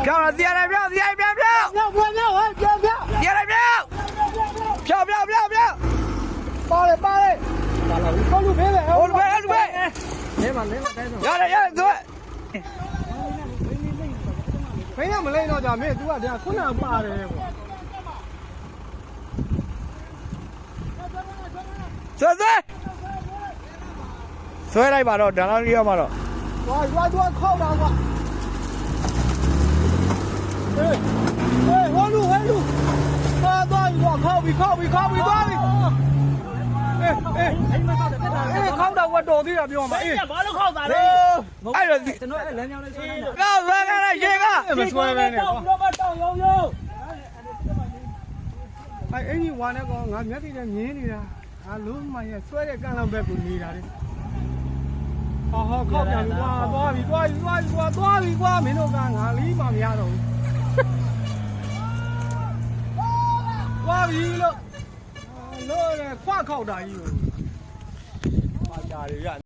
漂了，接来漂，接来漂，漂漂漂漂，接来漂，漂漂漂漂，扒嘞扒嘞，高路飞嘞，我路飞，我路飞，来嘛来嘛来嘛，要走。飞那么累到家没多少天，困难扒嘞我。ဆွဲလိုက်ပါတော့ဒါလောက်လေးရမှာတော့ သွားခောက်တာကွာဟေးဟေးလူသွားခောက်ပြီသွားပြီအေးခောက်တာကွာတော်သေးတာပြောမှာအေး ဘာလို့ခောက်တာလဲ အဲ့တော့ ကျွန်တော်အဲ့လမ်းကြောင်းလေးဆွဲနေတာ ကောက်ဆွဲခိုင်းလိုက်ရေက မဆွဲပဲနဲ့ကွာ တော့မတောင်းရုံရုံ အဲ့အင်းကြီးဝါနဲ့ကောင်ငါမျက်စိနဲ့မြင်နေတာငါလုံးမရဆွဲတဲ့ကန့်လန့်ဘက်ကိုနေတာလေဟောခောက်ပြန်ပြီကွာသွားပြီကွာမင်းတို့ကငါလီးမှမရတော့ဘူးသွားပြီလို့လေခွခောက်တာကြီးကိုပါကြရ